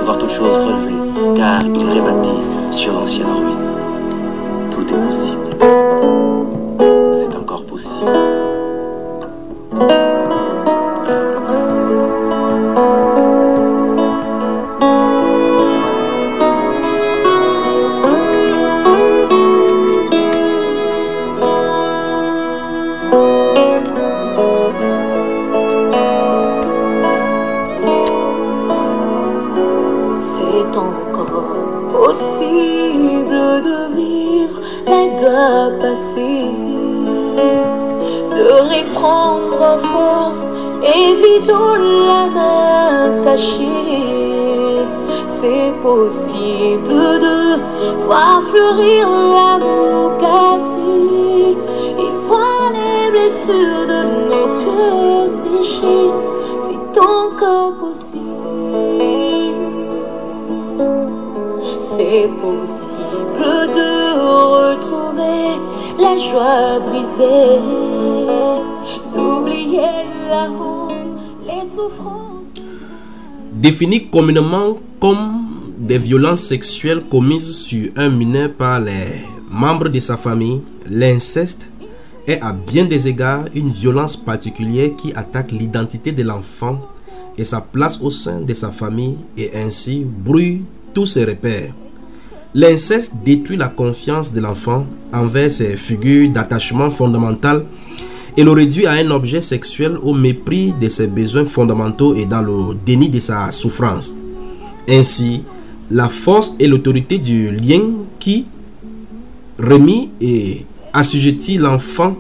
de voir toutes choses relevées, car il rebâtit sur l'ancienne ruine. Tout est possible. C'est encore possible. C'est encore possible de vivre la gloire passée, de reprendre force et vider la main cachée. C'est possible de voir fleurir l'amour cassé et voir les blessures de nos cœurs séchés. C'est encore possible. C'est possible de retrouver la joie brisée, d'oublier la honte, les souffrances. Définis communément comme des violences sexuelles commises sur un mineur par les membres de sa famille, l'inceste est à bien des égards une violence particulière qui attaque l'identité de l'enfant et sa place au sein de sa famille et ainsi brouille tous ses repères. L'inceste détruit la confiance de l'enfant envers ses figures d'attachement fondamentales et le réduit à un objet sexuel au mépris de ses besoins fondamentaux et dans le déni de sa souffrance. Ainsi, la force et l'autorité du lien qui remet et assujettit l'enfant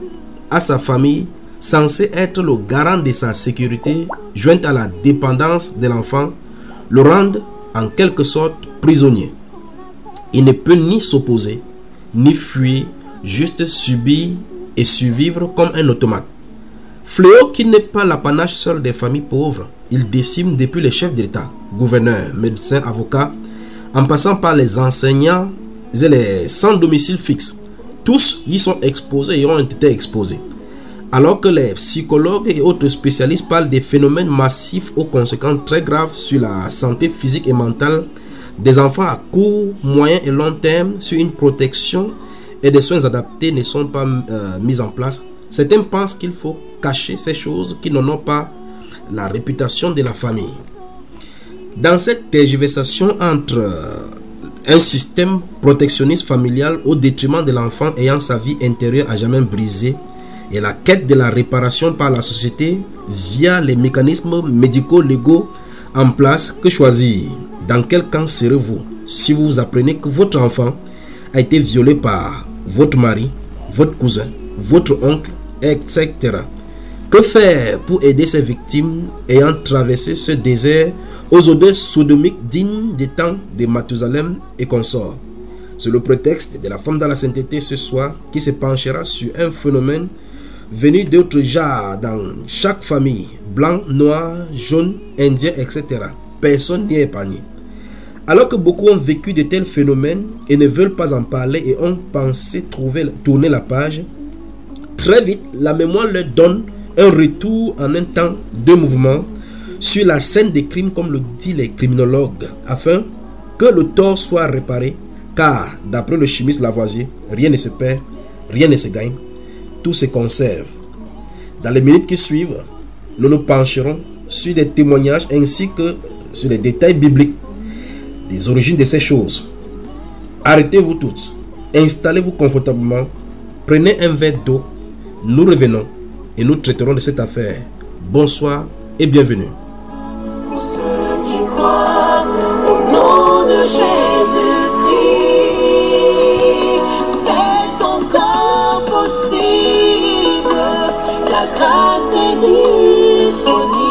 à sa famille, censé être le garant de sa sécurité, jointe à la dépendance de l'enfant, le rendent en quelque sorte prisonnier. Il ne peut ni s'opposer, ni fuir, juste subir et survivre comme un automate. Fléau qui n'est pas l'apanage seul des familles pauvres. Il décime depuis les chefs d'État, gouverneurs, médecins, avocats, en passant par les enseignants et les sans domicile fixe. Tous y sont exposés et ont été exposés. Alors que les psychologues et autres spécialistes parlent des phénomènes massifs aux conséquences très graves sur la santé physique et mentale des enfants à court, moyen et long terme, sur une protection et des soins adaptés ne sont pas mis en place, certains pensent qu'il faut cacher ces choses qui n'en ont pas la réputation de la famille. Dans cette tergiversation entre un système protectionniste familial au détriment de l'enfant ayant sa vie intérieure à jamais brisée et la quête de la réparation par la société via les mécanismes médico-légaux en place, que choisir? Dans quel camp serez-vous si vous apprenez que votre enfant a été violé par votre mari, votre cousin, votre oncle, etc. Que faire pour aider ces victimes ayant traversé ce désert aux odeurs sodomiques dignes des temps de Mathusalem et consorts? C'est le prétexte de la femme dans la sainteté ce soir qui se penchera sur un phénomène venu d'autres genres dans chaque famille, blanc, noir, jaune, indien, etc. Personne n'y est épargné. Alors que beaucoup ont vécu de tels phénomènes et ne veulent pas en parler et ont pensé tourner la page, très vite la mémoire leur donne un retour en un temps de mouvement sur la scène des crimes comme le disent les criminologues, afin que le tort soit réparé, car d'après le chimiste Lavoisier, rien ne se perd, rien ne se gagne, tout se conserve. Dans les minutes qui suivent, nous nous pencherons sur des témoignages ainsi que sur les détails bibliques des origines de ces choses. Arrêtez-vous tous, installez-vous confortablement, prenez un verre d'eau, nous revenons et nous traiterons de cette affaire. Bonsoir et bienvenue. Ceux qui croient au nom de Jésus-Christ, c'est encore possible, la grâce est disponible.